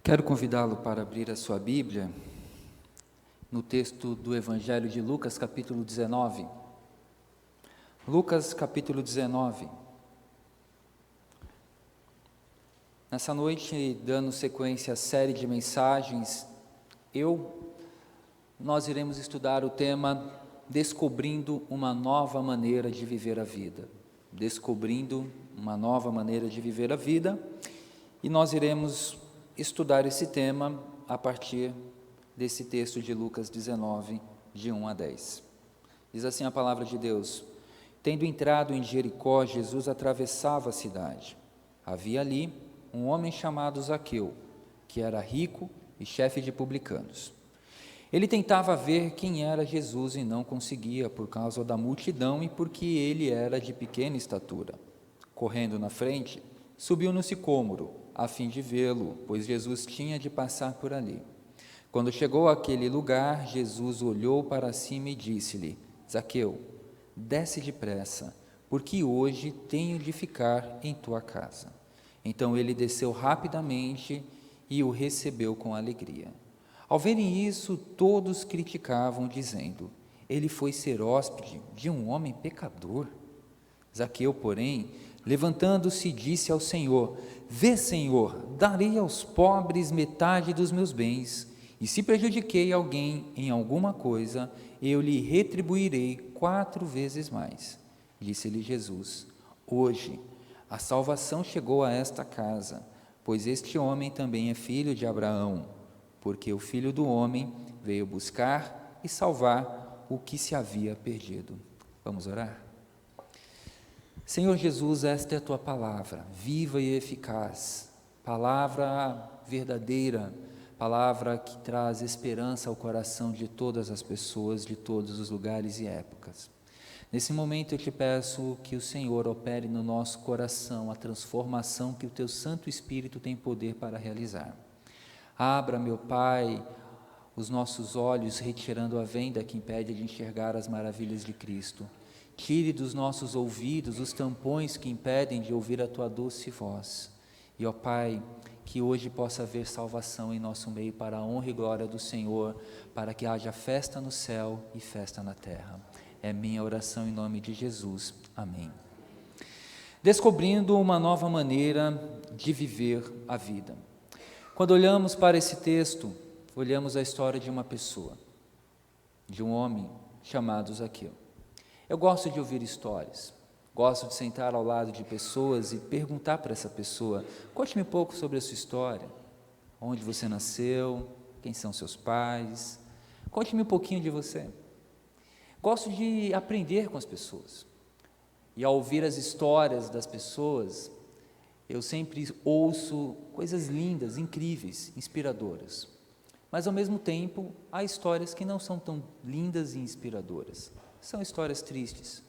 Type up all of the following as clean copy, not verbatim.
Quero convidá-lo para abrir a sua Bíblia no texto do Evangelho de Lucas, capítulo 19. Lucas, capítulo 19. Nessa noite, dando sequência à série de mensagens, nós iremos estudar o tema Descobrindo uma Nova Maneira de Viver a Vida. Descobrindo uma nova maneira de viver a vida, e nós iremos estudar esse tema a partir desse texto de Lucas 19, de 1 a 10. Diz assim a palavra de Deus: Tendo entrado em Jericó, Jesus atravessava a cidade. Havia ali um homem chamado Zaqueu, que era rico e chefe de publicanos. Ele tentava ver quem era Jesus e não conseguia, por causa da multidão e porque ele era de pequena estatura. Correndo na frente, subiu no sicômoro, a fim de vê-lo, pois Jesus tinha de passar por ali. Quando chegou àquele lugar, Jesus olhou para cima e disse-lhe: Zaqueu, desce depressa, porque hoje tenho de ficar em tua casa. Então ele desceu rapidamente e o recebeu com alegria. Ao verem isso, todos criticavam, dizendo: ele foi ser hóspede de um homem pecador. Zaqueu, porém, levantando-se, disse ao Senhor: Vê, Senhor, darei aos pobres metade dos meus bens, e se prejudiquei alguém em alguma coisa, eu lhe retribuirei 4 vezes mais. Disse-lhe Jesus: Hoje a salvação chegou a esta casa, pois este homem também é filho de Abraão, porque o Filho do Homem veio buscar e salvar o que se havia perdido. Vamos orar? Senhor Jesus, esta é a Tua palavra, viva e eficaz, palavra verdadeira, palavra que traz esperança ao coração de todas as pessoas, de todos os lugares e épocas. Nesse momento eu te peço que o Senhor opere no nosso coração a transformação que o Teu Santo Espírito tem poder para realizar. Abra, meu Pai, os nossos olhos, retirando a venda que impede de enxergar as maravilhas de Cristo. Tire dos nossos ouvidos os tampões que impedem de ouvir a Tua doce voz. E, ó Pai, que hoje possa haver salvação em nosso meio para a honra e glória do Senhor, para que haja festa no céu e festa na terra. É minha oração em nome de Jesus. Amém. Descobrindo uma nova maneira de viver a vida. Quando olhamos para esse texto, olhamos a história de uma pessoa, de um homem chamado Zaqueu. Eu gosto de ouvir histórias, gosto de sentar ao lado de pessoas e perguntar para essa pessoa: conte-me um pouco sobre a sua história, onde você nasceu, quem são seus pais, conte-me um pouquinho de você. Gosto de aprender com as pessoas, e ao ouvir as histórias das pessoas, eu sempre ouço coisas lindas, incríveis, inspiradoras. Mas ao mesmo tempo, há histórias que não são tão lindas e inspiradoras. São histórias tristes,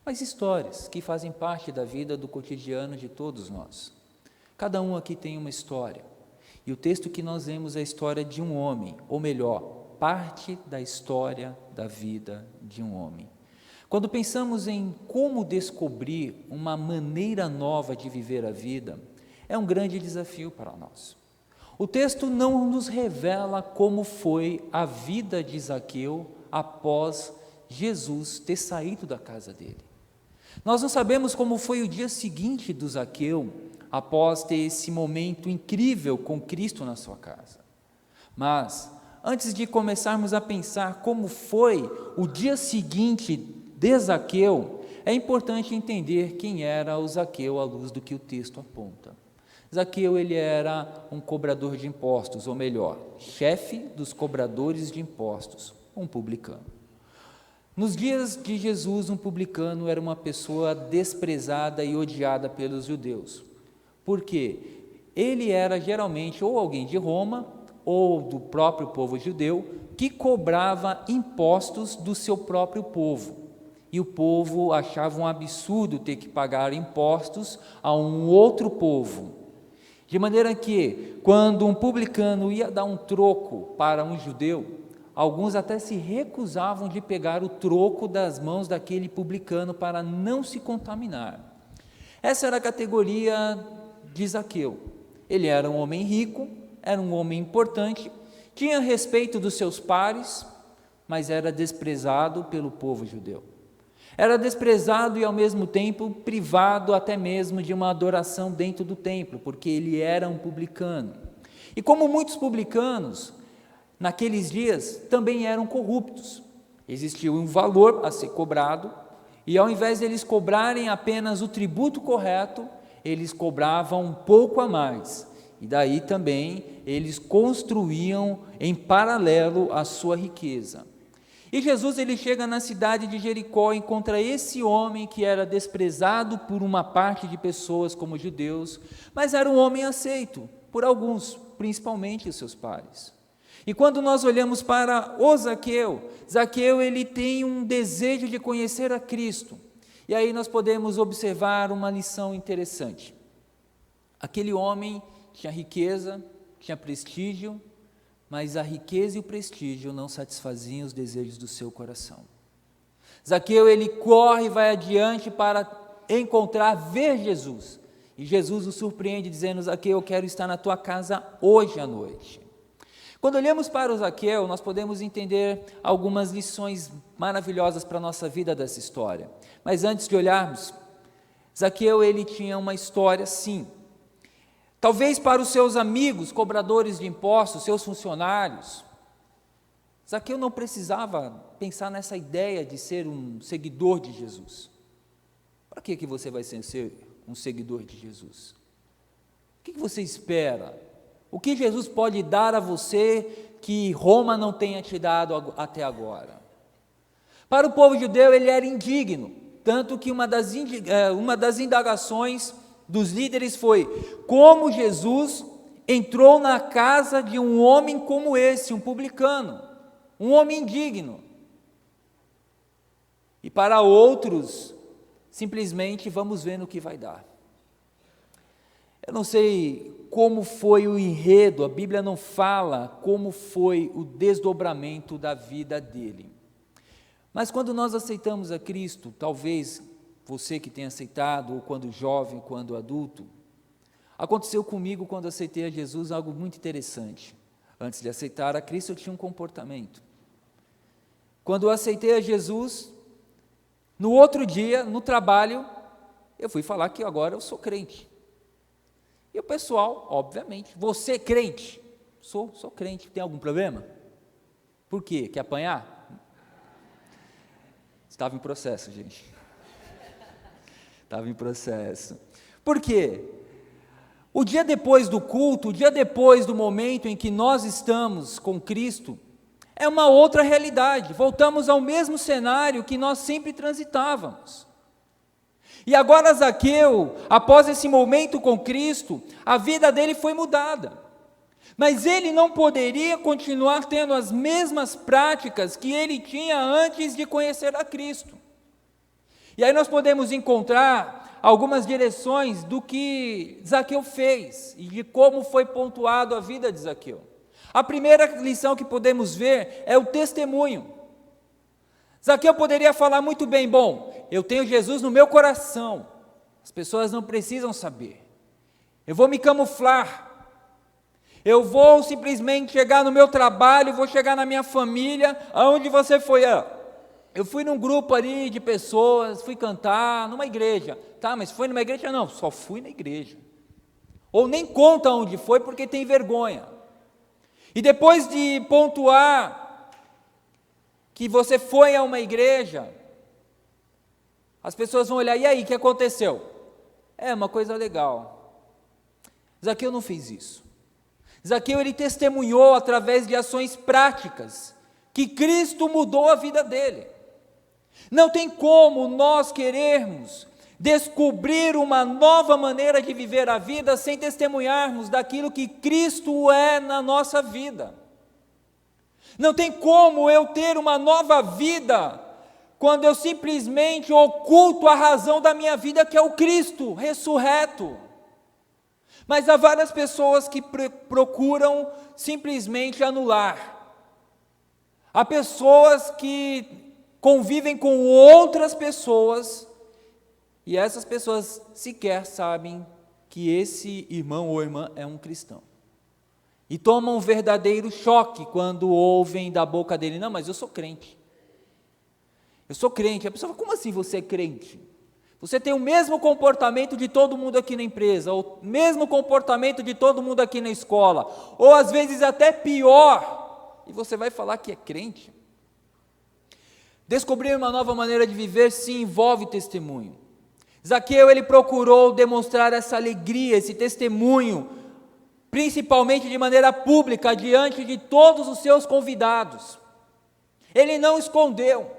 mas histórias que fazem parte da vida do cotidiano de todos nós. Cada um aqui tem uma história, e o texto que nós vemos é a história de um homem, ou melhor, parte da história da vida de um homem. Quando pensamos em como descobrir uma maneira nova de viver a vida, é um grande desafio para nós. O texto não nos revela como foi a vida de Zaqueu após Jesus ter saído da casa dele. Nós não sabemos como foi o dia seguinte do Zaqueu, após ter esse momento incrível com Cristo na sua casa. Mas, antes de começarmos a pensar como foi o dia seguinte de Zaqueu, é importante entender quem era o Zaqueu à luz do que o texto aponta. Zaqueu, ele era um cobrador de impostos, ou melhor, chefe dos cobradores de impostos, um publicano. Nos dias de Jesus, um publicano era uma pessoa desprezada e odiada pelos judeus. Por quê? Ele era geralmente ou alguém de Roma, ou do próprio povo judeu, que cobrava impostos do seu próprio povo. E o povo achava um absurdo ter que pagar impostos a um outro povo. De maneira que, quando um publicano ia dar um troco para um judeu, alguns até se recusavam de pegar o troco das mãos daquele publicano para não se contaminar. Essa era a categoria de Zaqueu. Ele era um homem rico, era um homem importante, tinha respeito dos seus pares, mas era desprezado pelo povo judeu. Era desprezado e ao mesmo tempo privado até mesmo de uma adoração dentro do templo, porque ele era um publicano. E como muitos publicanos, naqueles dias também eram corruptos. Existia um valor a ser cobrado, e ao invés de eles cobrarem apenas o tributo correto, eles cobravam um pouco a mais. E daí também eles construíam em paralelo a sua riqueza. E Jesus ele chega na cidade de Jericó, encontra esse homem que era desprezado por uma parte de pessoas como judeus, mas era um homem aceito por alguns, principalmente os seus pares. E quando nós olhamos para o Zaqueu, Zaqueu ele tem um desejo de conhecer a Cristo. E aí nós podemos observar uma lição interessante. Aquele homem tinha riqueza, tinha prestígio, mas a riqueza e o prestígio não satisfaziam os desejos do seu coração. Zaqueu, ele corre e vai adiante para ver Jesus. E Jesus o surpreende dizendo: Zaqueu, eu quero estar na tua casa hoje à noite. Quando olhamos para o Zaqueu, nós podemos entender algumas lições maravilhosas para a nossa vida dessa história. Mas antes de olharmos, Zaqueu, ele tinha uma história sim. Talvez para os seus amigos, cobradores de impostos, seus funcionários, Zaqueu não precisava pensar nessa ideia de ser um seguidor de Jesus. Para que você vai ser um seguidor de Jesus? O que você espera? O que Jesus pode dar a você que Roma não tenha te dado até agora? Para o povo judeu ele era indigno, tanto que uma das indagações dos líderes foi: como Jesus entrou na casa de um homem como esse, um publicano, um homem indigno? E para outros, simplesmente vamos ver no que vai dar. Eu não sei como foi o enredo, a Bíblia não fala como foi o desdobramento da vida dele. Mas quando nós aceitamos a Cristo, talvez você que tenha aceitado, ou quando jovem, quando adulto, aconteceu comigo quando aceitei a Jesus algo muito interessante. Antes de aceitar a Cristo, eu tinha um comportamento. Quando eu aceitei a Jesus, no outro dia, no trabalho, eu fui falar que agora eu sou crente. E o pessoal, obviamente: você é crente? Sou crente. Tem algum problema? Por quê? Quer apanhar? Estava em processo, gente. Estava em processo. Por quê? O dia depois do culto, o dia depois do momento em que nós estamos com Cristo, é uma outra realidade. Voltamos ao mesmo cenário que nós sempre transitávamos. E agora Zaqueu, após esse momento com Cristo, a vida dele foi mudada. Mas ele não poderia continuar tendo as mesmas práticas que ele tinha antes de conhecer a Cristo. E aí nós podemos encontrar algumas direções do que Zaqueu fez e de como foi pontuado a vida de Zaqueu. A primeira lição que podemos ver é o testemunho. Zaqueu poderia falar muito bem: bom, eu tenho Jesus no meu coração, as pessoas não precisam saber, eu vou me camuflar, eu vou simplesmente chegar no meu trabalho, vou chegar na minha família. Aonde você foi? Eu fui num grupo ali de pessoas, fui cantar numa igreja. Tá, mas foi numa igreja? Não, só fui na igreja. Ou nem conta onde foi porque tem vergonha. E depois de pontuar que você foi a uma igreja, as pessoas vão olhar: e aí, o que aconteceu? É uma coisa legal. Zaqueu não fez isso. Zaqueu, ele testemunhou através de ações práticas que Cristo mudou a vida dele. Não tem como nós querermos descobrir uma nova maneira de viver a vida sem testemunharmos daquilo que Cristo é na nossa vida. Não tem como eu ter uma nova vida quando eu simplesmente oculto a razão da minha vida, que é o Cristo ressurreto. Mas há várias pessoas que procuram simplesmente anular. Há pessoas que convivem com outras pessoas e essas pessoas sequer sabem que esse irmão ou irmã é um cristão. e tomam um verdadeiro choque quando ouvem da boca dele: não, mas eu sou crente. Eu sou crente. A pessoa fala: como assim você é crente? Você tem o mesmo comportamento de todo mundo aqui na empresa, o mesmo comportamento de todo mundo aqui na escola, ou às vezes até pior, e você vai falar que é crente? Descobrir uma nova maneira de viver se envolve testemunho. Zaqueu, ele procurou demonstrar essa alegria, esse testemunho, principalmente de maneira pública, diante de todos os seus convidados. Ele não escondeu,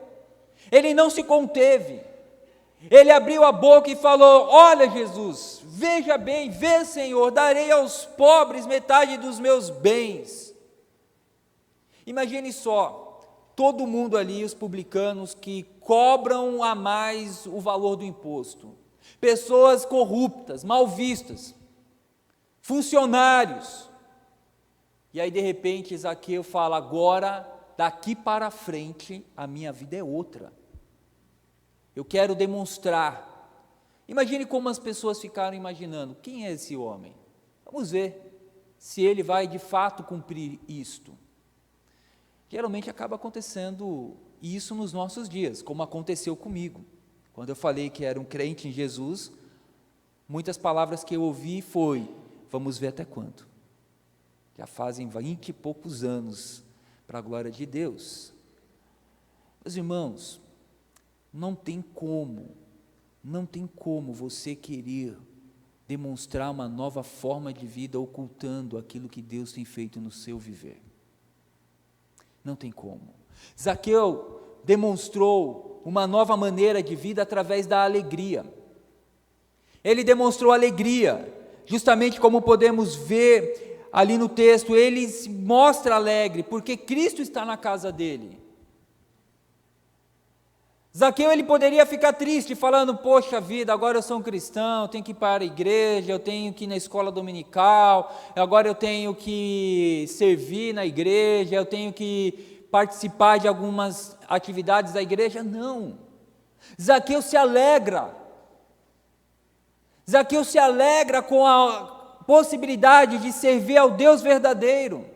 ele não se conteve, ele abriu a boca e falou: olha, Jesus, veja bem, vê, Senhor, darei aos pobres metade dos meus bens. Imagine só, todo mundo ali, os publicanos que cobram a mais o valor do imposto, pessoas corruptas, mal vistas, funcionários, e aí de repente Zaqueu fala: agora, daqui para frente, a minha vida é outra, eu quero demonstrar. Imagine como as pessoas ficaram imaginando: quem é esse homem? Vamos ver se ele vai de fato cumprir isto. Geralmente acaba acontecendo isso nos nossos dias, como aconteceu comigo. Quando eu falei que era um crente em Jesus, muitas palavras que eu ouvi foi: vamos ver até quando. Já fazem 20 e poucos anos, para a glória de Deus. Meus irmãos, não tem como você querer demonstrar uma nova forma de vida ocultando aquilo que Deus tem feito no seu viver. Não tem como. Zaqueu demonstrou uma nova maneira de vida através da alegria. Ele demonstrou alegria, justamente como podemos ver ali no texto. Ele se mostra alegre, porque Cristo está na casa dele. Zaqueu, ele poderia ficar triste, falando: poxa vida, agora eu sou um cristão, eu tenho que ir para a igreja, eu tenho que ir na escola dominical, agora eu tenho que servir na igreja, eu tenho que participar de algumas atividades da igreja. Não, Zaqueu se alegra. Zaqueu se alegra com a possibilidade de servir ao Deus verdadeiro.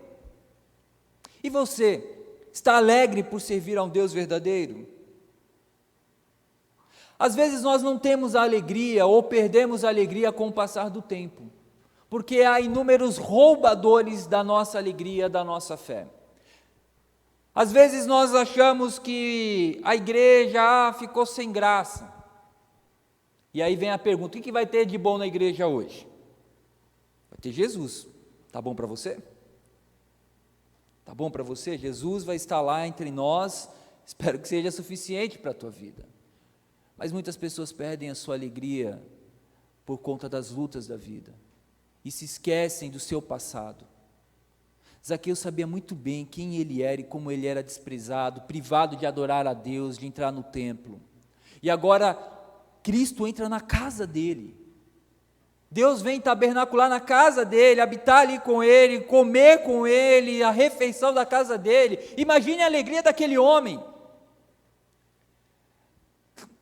E você, está alegre por servir a um Deus verdadeiro? Às vezes nós não temos a alegria ou perdemos a alegria com o passar do tempo, porque há inúmeros roubadores da nossa alegria, da nossa fé. Às vezes nós achamos que a igreja ficou sem graça, e aí vem a pergunta: o que vai ter de bom na igreja hoje? Vai ter Jesus. Tá bom para você? Tá bom para você? Jesus vai estar lá entre nós. Espero que seja suficiente para a tua vida. Mas muitas pessoas perdem a sua alegria por conta das lutas da vida e se esquecem do seu passado. Zaqueu sabia muito bem quem ele era e como ele era desprezado, privado de adorar a Deus, de entrar no templo. E agora Cristo entra na casa dele. Deus vem tabernacular na casa dele, habitar ali com ele, comer com ele, a refeição da casa dele. Imagine a alegria daquele homem.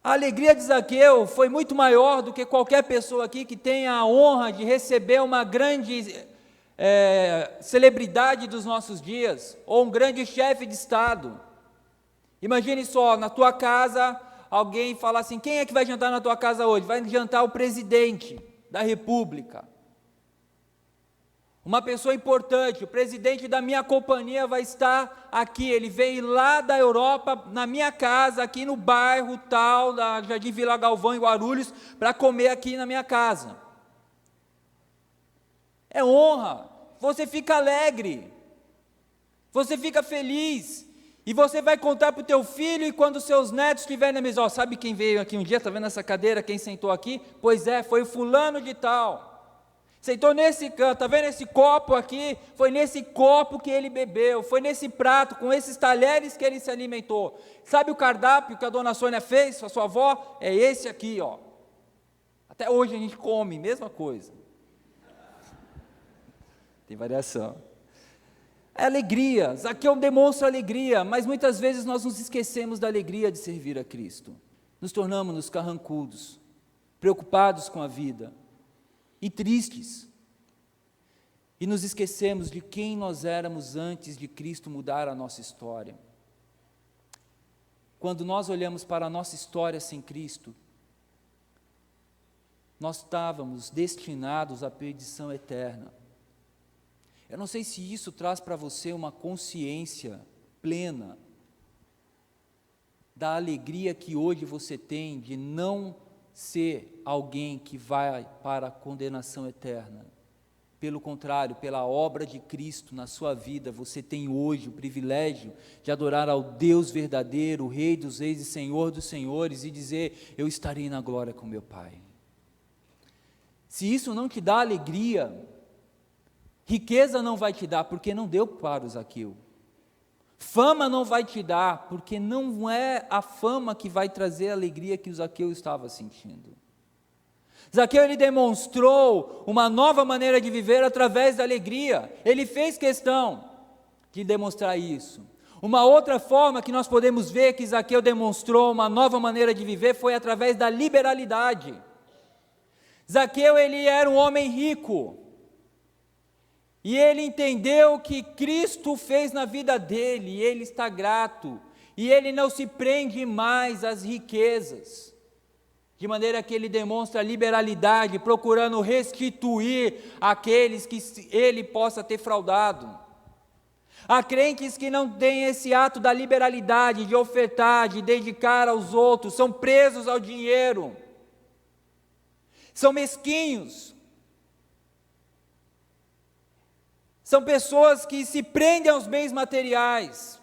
A alegria de Zaqueu foi muito maior do que qualquer pessoa aqui que tenha a honra de receber uma grande celebridade dos nossos dias, ou um grande chefe de Estado. Imagine só, na tua casa, alguém fala assim: quem é que vai jantar na tua casa hoje? Vai jantar o presidente da República. Uma pessoa importante, o presidente da minha companhia vai estar aqui, ele veio lá da Europa, na minha casa, aqui no bairro tal, da Jardim Vila Galvão, em Guarulhos, para comer aqui na minha casa. É honra, você fica alegre, você fica feliz, e você vai contar para o teu filho, e quando seus netos estiverem na mesa: sabe quem veio aqui um dia, está vendo essa cadeira, quem sentou aqui? Pois é, foi o fulano de tal. Sentou nesse canto, está vendo esse copo aqui? Foi nesse copo que ele bebeu, foi nesse prato, com esses talheres que ele se alimentou. Sabe o cardápio que a dona Sônia fez, a sua avó? É esse aqui, ó. Até hoje a gente come, mesma coisa. Tem variação. É alegria, Zaqueu demonstra alegria, mas muitas vezes nós nos esquecemos da alegria de servir a Cristo. Nos tornamos carrancudos, preocupados com a vida. E tristes. e nos esquecemos de quem nós éramos antes de Cristo mudar a nossa história. Quando nós olhamos para a nossa história sem Cristo, nós estávamos destinados à perdição eterna. Eu não sei se isso traz para você uma consciência plena da alegria que hoje você tem de não ser alguém que vai para a condenação eterna. Pelo contrário, pela obra de Cristo na sua vida, você tem hoje o privilégio de adorar ao Deus verdadeiro, o Rei dos Reis e Senhor dos Senhores, e dizer: eu estarei na glória com meu Pai. Se isso não te dá alegria, riqueza não vai te dar, porque não deu para o Zaqueu. Fama não vai te dar, porque não é a fama que vai trazer a alegria que o Zaqueu estava sentindo. Zaqueu, ele demonstrou uma nova maneira de viver através da alegria. Ele fez questão de demonstrar isso. Uma outra forma que nós podemos ver que Zaqueu demonstrou uma nova maneira de viver foi através da liberalidade. Zaqueu, ele era um homem rico. E ele entendeu o que Cristo fez na vida dele, e ele está grato. E ele não se prende mais às riquezas. De maneira que ele demonstra liberalidade, procurando restituir aqueles que ele possa ter fraudado. Há crentes que não têm esse ato da liberalidade, de ofertar, de dedicar aos outros, são presos ao dinheiro, são mesquinhos, são pessoas que se prendem aos bens materiais.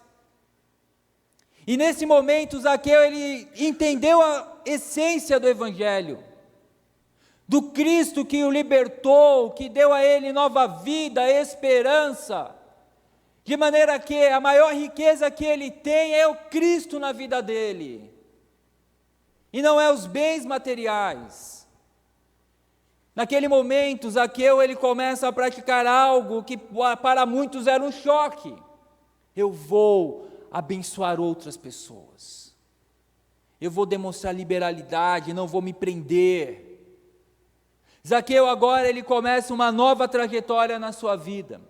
E nesse momento, Zaqueu, ele entendeu a essência do Evangelho, do Cristo que o libertou, que deu a ele nova vida, esperança, de maneira que a maior riqueza que ele tem é o Cristo na vida dele, e não é os bens materiais. Naquele momento, Zaqueu, ele começa a praticar algo que para muitos era um choque: eu vou abençoar outras pessoas, eu vou demonstrar liberalidade, não vou me prender. Zaqueu agora ele começa uma nova trajetória na sua vida.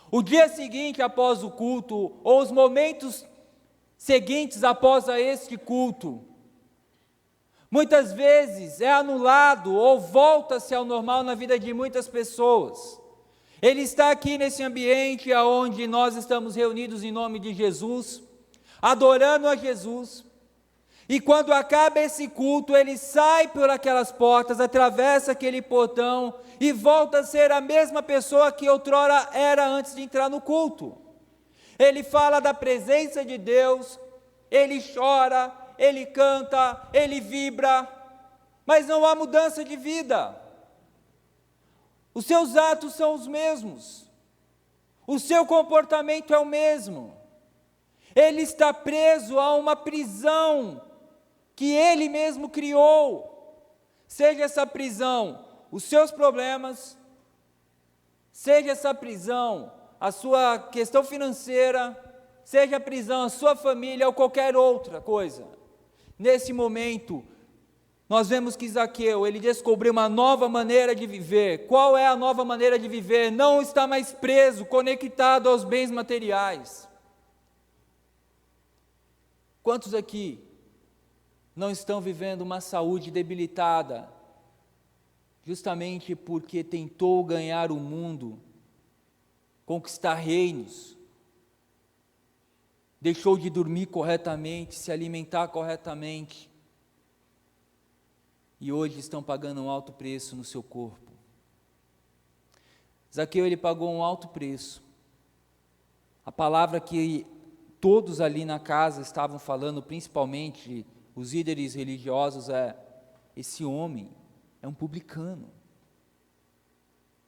O dia seguinte após o culto, ou os momentos seguintes após este culto, muitas vezes é anulado ou volta-se ao normal na vida de muitas pessoas. Ele está aqui nesse ambiente onde nós estamos reunidos em nome de Jesus, adorando a Jesus, e quando acaba esse culto, ele sai por aquelas portas, atravessa aquele portão e volta a ser a mesma pessoa que outrora era antes de entrar no culto. Ele fala da presença de Deus, ele chora, ele canta, ele vibra, mas não há mudança de vida. Os seus atos são os mesmos, o seu comportamento é o mesmo. Ele está preso a uma prisão que ele mesmo criou, seja essa prisão os seus problemas, seja essa prisão a sua questão financeira, seja a prisão a sua família ou qualquer outra coisa. Nesse momento, nós vemos que Zaqueu, ele descobriu uma nova maneira de viver. Qual é a nova maneira de viver? Não está mais preso, conectado aos bens materiais. Quantos aqui não estão vivendo uma saúde debilitada, justamente porque tentou ganhar o mundo, conquistar reinos, deixou de dormir corretamente, se alimentar corretamente, e hoje estão pagando um alto preço no seu corpo? Zaqueu, ele pagou um alto preço. A palavra que todos ali na casa estavam falando, principalmente os líderes religiosos, é: esse homem é um publicano,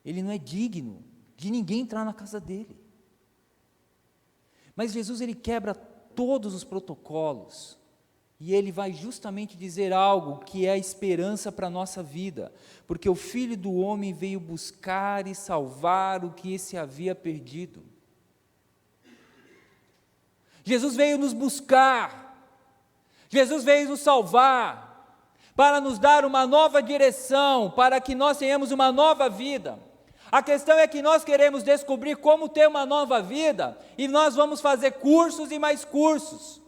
ele não é digno de ninguém entrar na casa dele. Mas Jesus, ele quebra todos os protocolos, e ele vai justamente dizer algo que é a esperança para a nossa vida, porque o Filho do Homem veio buscar e salvar o que se havia perdido. Jesus veio nos buscar, Jesus veio nos salvar, para nos dar uma nova direção, para que nós tenhamos uma nova vida. A questão é que nós queremos descobrir como ter uma nova vida, e nós vamos fazer cursos e mais cursos.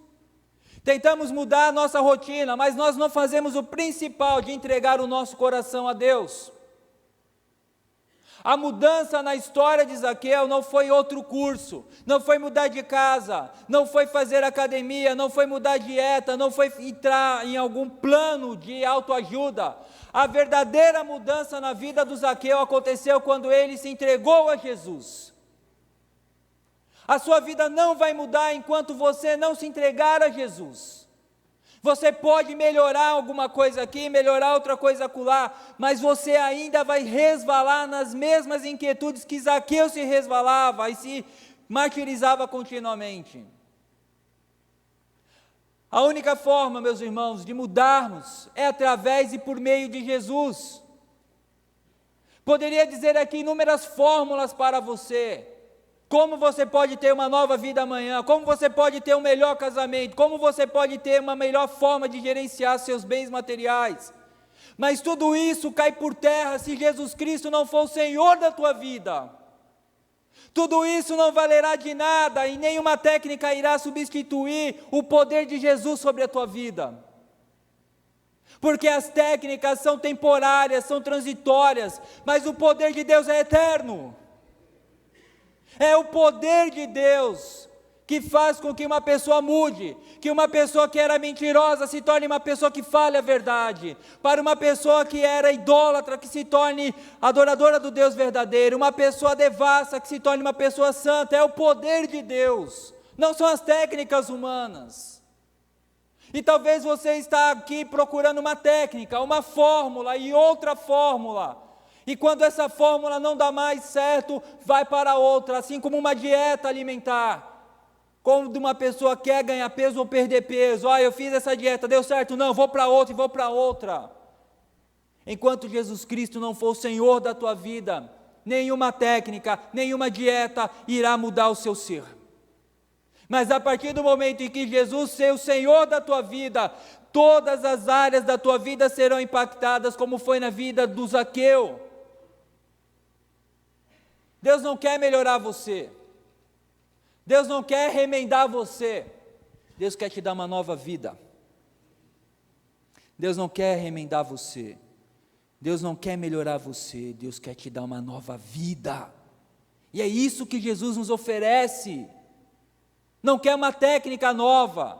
Tentamos mudar a nossa rotina, mas nós não fazemos o principal, de entregar o nosso coração a Deus. A mudança na história de Zaqueu não foi outro curso, não foi mudar de casa, não foi fazer academia, não foi mudar dieta, não foi entrar em algum plano de autoajuda. A verdadeira mudança na vida do Zaqueu aconteceu quando ele se entregou a Jesus. A sua vida não vai mudar enquanto você não se entregar a Jesus. Você pode melhorar alguma coisa aqui, melhorar outra coisa acolá, mas você ainda vai resvalar nas mesmas inquietudes que Zaqueu se resvalava e se martirizava continuamente. A única forma, meus irmãos, de mudarmos é através e por meio de Jesus. Poderia dizer aqui inúmeras fórmulas para você. Como você pode ter uma nova vida amanhã, como você pode ter um melhor casamento, como você pode ter uma melhor forma de gerenciar seus bens materiais. Mas tudo isso cai por terra se Jesus Cristo não for o Senhor da tua vida. Tudo isso não valerá de nada e nenhuma técnica irá substituir o poder de Jesus sobre a tua vida. Porque as técnicas são temporárias, são transitórias, mas o poder de Deus é eterno. É o poder de Deus que faz com que uma pessoa mude, que uma pessoa que era mentirosa se torne uma pessoa que fale a verdade, para uma pessoa que era idólatra que se torne adoradora do Deus verdadeiro, uma pessoa devassa que se torne uma pessoa santa. É o poder de Deus, não são as técnicas humanas. E talvez você está aqui procurando uma técnica, uma fórmula e outra fórmula. E quando essa fórmula não dá mais certo, vai para outra, assim como uma dieta alimentar. Quando uma pessoa quer ganhar peso ou perder peso, eu fiz essa dieta, deu certo, não, vou para outra e vou para outra. Enquanto Jesus Cristo não for o Senhor da tua vida, nenhuma técnica, nenhuma dieta irá mudar o seu ser. Mas a partir do momento em que Jesus ser o Senhor da tua vida, todas as áreas da tua vida serão impactadas, como foi na vida do Zaqueu. Deus não quer melhorar você, Deus não quer remendar você, Deus quer te dar uma nova vida. Deus não quer remendar você, Deus não quer melhorar você, Deus quer te dar uma nova vida. E é isso que Jesus nos oferece. Não quer uma técnica nova.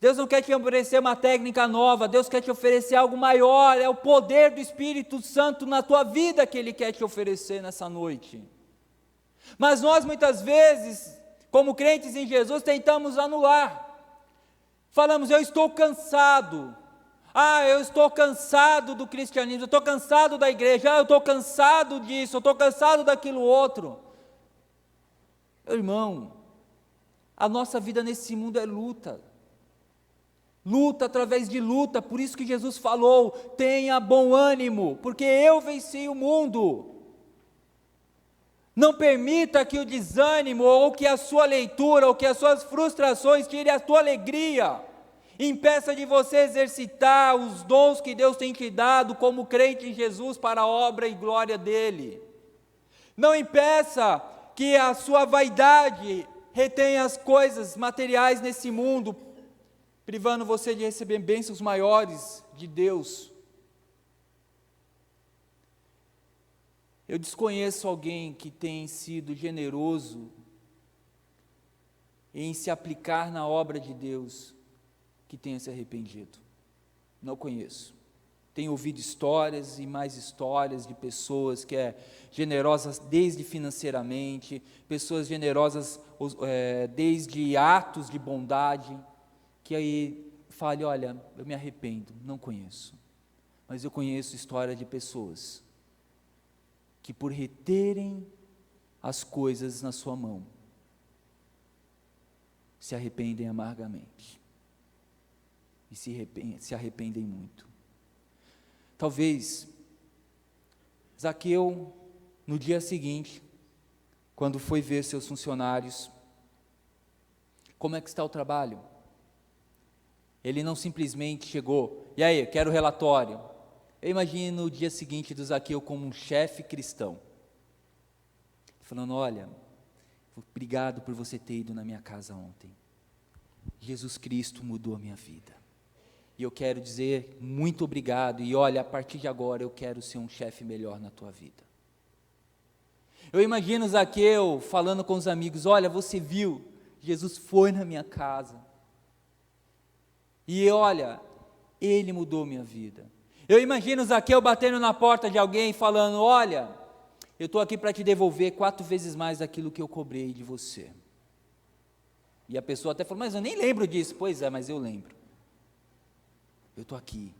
Deus não quer te oferecer uma técnica nova, Deus quer te oferecer algo maior, é o poder do Espírito Santo na tua vida que Ele quer te oferecer nessa noite. Mas nós muitas vezes, como crentes em Jesus, tentamos anular. Falamos, eu estou cansado, eu estou cansado do cristianismo, eu estou cansado da igreja, eu estou cansado disso, eu estou cansado daquilo outro. Meu irmão, a nossa vida nesse mundo é luta. Luta através de luta, por isso que Jesus falou, tenha bom ânimo, porque eu venci o mundo. Não permita que o desânimo, ou que a sua leitura, ou que as suas frustrações tire a tua alegria, impeça de você exercitar os dons que Deus tem te dado como crente em Jesus para a obra e glória dEle. Não impeça que a sua vaidade retenha as coisas materiais nesse mundo, privando você de receber bênçãos maiores de Deus. Eu desconheço alguém que tem sido generoso em se aplicar na obra de Deus, que tenha se arrependido. Não conheço. Tenho ouvido histórias e mais histórias de pessoas que generosas desde financeiramente, pessoas generosas desde atos de bondade, que aí fale, olha, eu me arrependo, não conheço, mas eu conheço história de pessoas que por reterem as coisas na sua mão, se arrependem amargamente, e se arrependem muito. Talvez, Zaqueu, no dia seguinte, quando foi ver seus funcionários, como é que está o trabalho? Ele não simplesmente chegou, e aí, quero relatório. Eu imagino o dia seguinte do Zaqueu como um chefe cristão, falando: olha, obrigado por você ter ido na minha casa ontem. Jesus Cristo mudou a minha vida. E eu quero dizer muito obrigado, e olha, a partir de agora eu quero ser um chefe melhor na tua vida. Eu imagino Zaqueu falando com os amigos: olha, você viu, Jesus foi na minha casa. E olha, Ele mudou minha vida. Eu imagino Zaqueu batendo na porta de alguém falando: olha, eu estou aqui para te devolver 4 vezes mais daquilo que eu cobrei de você. E a pessoa até falou: mas eu nem lembro disso. Pois é, mas eu lembro. Eu estou aqui.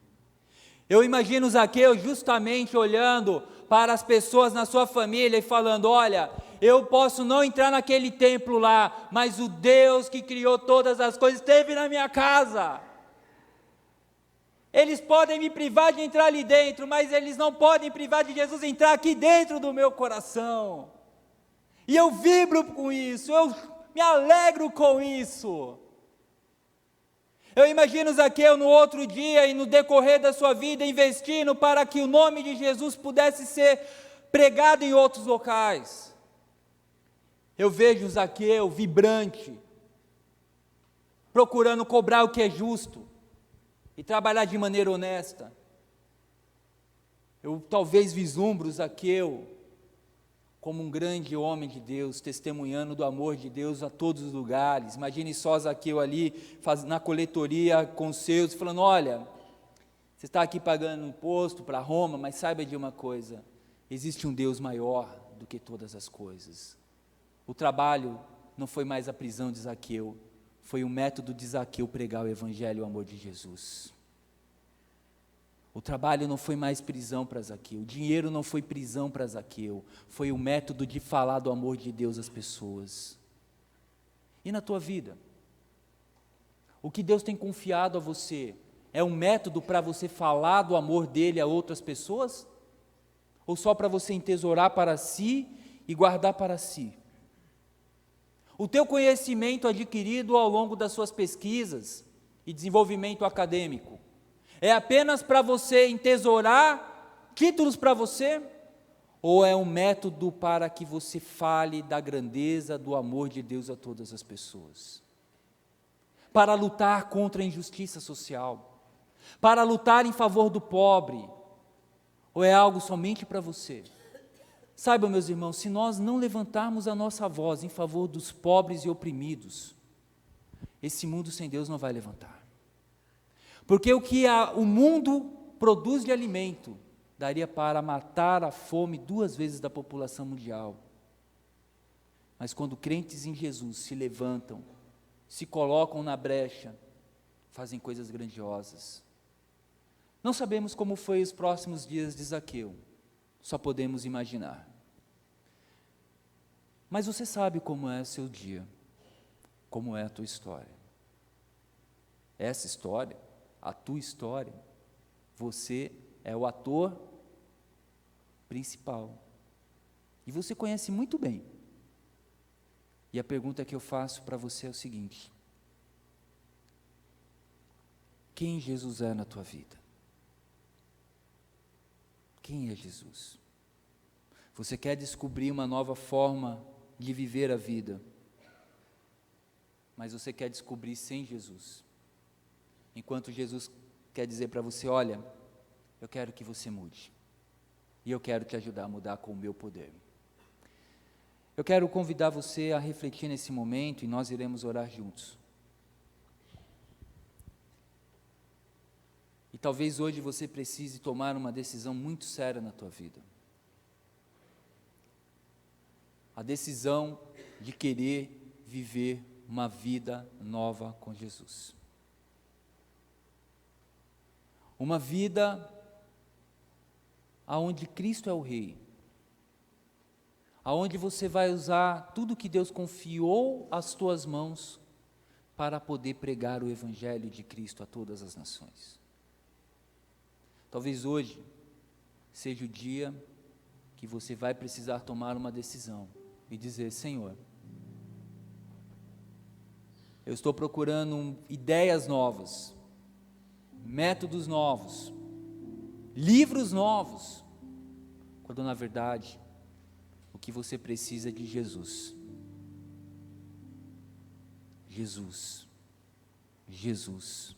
Eu imagino Zaqueu justamente olhando para as pessoas na sua família e falando: olha, eu posso não entrar naquele templo lá, mas o Deus que criou todas as coisas esteve na minha casa. Eles podem me privar de entrar ali dentro, mas eles não podem privar de Jesus entrar aqui dentro do meu coração. E eu vibro com isso, eu me alegro com isso. Eu imagino Zaqueu no outro dia e no decorrer da sua vida investindo para que o nome de Jesus pudesse ser pregado em outros locais. Eu vejo Zaqueu vibrante, procurando cobrar o que é justo e trabalhar de maneira honesta. Eu talvez vislumbro Zaqueu como um grande homem de Deus, testemunhando do amor de Deus a todos os lugares. Imagine só Zaqueu ali, na coletoria com os seus, falando: olha, você está aqui pagando imposto para Roma, mas saiba de uma coisa, existe um Deus maior do que todas as coisas. O trabalho não foi mais a prisão de Zaqueu, foi o método de Zaqueu pregar o evangelho e o amor de Jesus. O trabalho não foi mais prisão para Zaqueu, o dinheiro não foi prisão para Zaqueu, foi o método de falar do amor de Deus às pessoas. E na tua vida? O que Deus tem confiado a você é um método para você falar do amor dele a outras pessoas? Ou só para você entesourar para si e guardar para si? O teu conhecimento adquirido ao longo das suas pesquisas e desenvolvimento acadêmico é apenas para você entesourar títulos para você? Ou é um método para que você fale da grandeza do amor de Deus a todas as pessoas? Para lutar contra a injustiça social? Para lutar em favor do pobre? Ou é algo somente para você? Saibam, meus irmãos, se nós não levantarmos a nossa voz em favor dos pobres e oprimidos, esse mundo sem Deus não vai levantar. Porque o que o mundo produz de alimento daria para matar a fome 2 vezes da população mundial. Mas quando crentes em Jesus se levantam, se colocam na brecha, fazem coisas grandiosas. Não sabemos como foi os próximos dias de Zaqueu, só podemos imaginar. Mas você sabe como é o seu dia, como é a tua história. Essa história, a tua história, você é o ator principal. E você conhece muito bem. E a pergunta que eu faço para você é o seguinte: quem Jesus é na tua vida? Quem é Jesus? Você quer descobrir uma nova forma de viver a vida, mas você quer descobrir sem Jesus. Enquanto Jesus quer dizer para você: olha, eu quero que você mude, e eu quero te ajudar a mudar com o meu poder. Eu quero convidar você a refletir nesse momento, e nós iremos orar juntos. E talvez hoje você precise tomar uma decisão muito séria na tua vida. A decisão de querer viver uma vida nova com Jesus. Uma vida aonde Cristo é o Rei. Aonde você vai usar tudo que Deus confiou às tuas mãos para poder pregar o Evangelho de Cristo a todas as nações. Talvez hoje seja o dia que você vai precisar tomar uma decisão e dizer: Senhor, eu estou procurando ideias novas, métodos novos, livros novos, quando na verdade o que você precisa é de Jesus. Jesus, Jesus,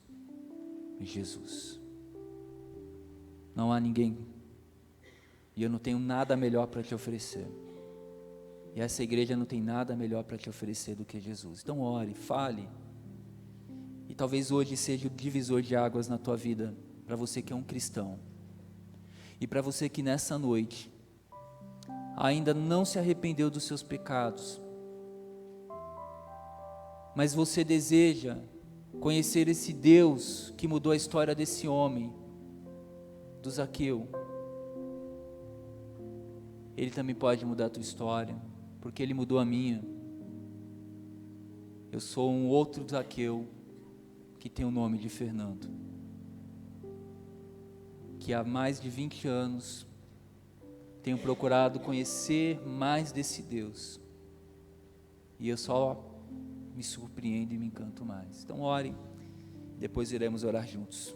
Jesus. Não há ninguém, e eu não tenho nada melhor para te oferecer, e essa igreja não tem nada melhor para te oferecer do que Jesus. Então ore, fale, e talvez hoje seja o divisor de águas na tua vida, para você que é um cristão, e para você que nessa noite ainda não se arrependeu dos seus pecados, mas você deseja conhecer esse Deus que mudou a história desse homem, do Zaqueu. Ele também pode mudar a tua história, porque Ele mudou a minha. Eu sou um outro Zaqueu, que tem o nome de Fernando, que há mais de 20 anos tenho procurado conhecer mais desse Deus, e eu só me surpreendo e me encanto mais. Então ore, depois iremos orar juntos.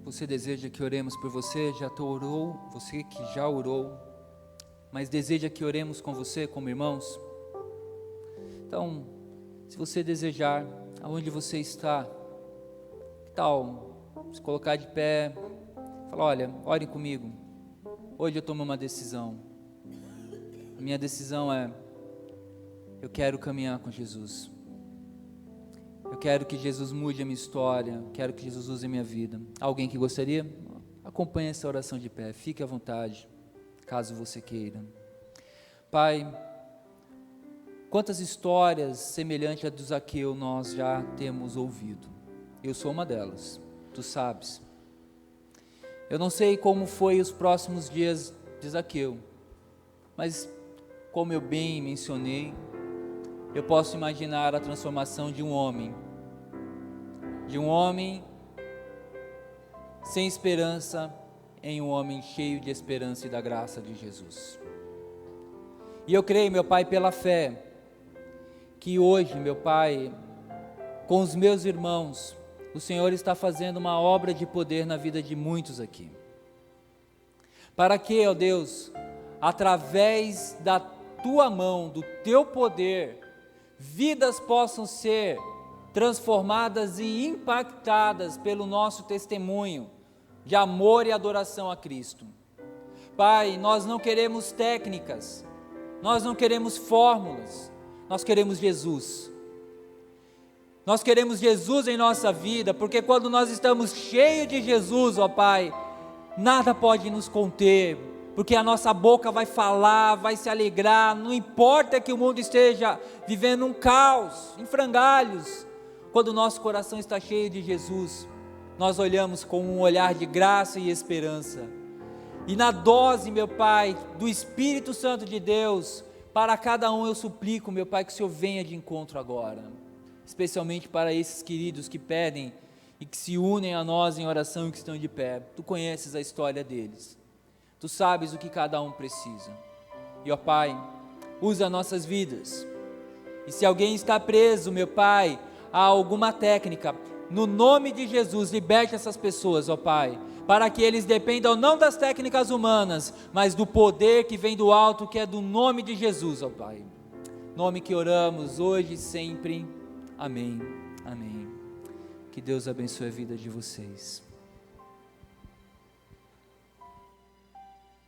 Você deseja que oremos por você? Já orou? Você que já orou, mas deseja que oremos com você, como irmãos? Então, se você desejar, aonde você está, que tal se colocar de pé, falar: olha, orem comigo, hoje eu tomo uma decisão, a minha decisão é, eu quero caminhar com Jesus, eu quero que Jesus mude a minha história, quero que Jesus use a minha vida. Alguém que gostaria? Acompanhe essa oração de pé, fique à vontade, caso você queira. Pai, quantas histórias semelhantes à do Zaqueu nós já temos ouvido. Eu sou uma delas, tu sabes. Eu não sei como foi os próximos dias de Zaqueu, mas como eu bem mencionei, eu posso imaginar a transformação de um homem sem esperança, em um homem cheio de esperança e da graça de Jesus. E eu creio, meu Pai, pela fé, que hoje, meu Pai, com os meus irmãos, o Senhor está fazendo uma obra de poder na vida de muitos aqui. Para que, ó Deus, através da Tua mão, do Teu poder, vidas possam ser transformadas e impactadas pelo nosso testemunho de amor e adoração a Cristo. Pai, nós não queremos técnicas, nós não queremos fórmulas, nós queremos Jesus. Nós queremos Jesus em nossa vida, porque quando nós estamos cheios de Jesus, ó Pai, nada pode nos conter, porque a nossa boca vai falar, vai se alegrar, não importa que o mundo esteja vivendo um caos, em frangalhos, quando o nosso coração está cheio de Jesus, nós olhamos com um olhar de graça e esperança, e na dose, meu Pai, do Espírito Santo de Deus, para cada um eu suplico, meu Pai, que o Senhor venha de encontro agora, especialmente para esses queridos que pedem e que se unem a nós em oração e que estão de pé. Tu conheces a história deles, Tu sabes o que cada um precisa, e ó Pai, usa nossas vidas, e se alguém está preso, meu Pai, a alguma técnica, no nome de Jesus, liberte essas pessoas, ó Pai, para que eles dependam não das técnicas humanas, mas do poder que vem do alto, que é do nome de Jesus, ó Pai, nome que oramos hoje e sempre, amém, amém. Que Deus abençoe a vida de vocês.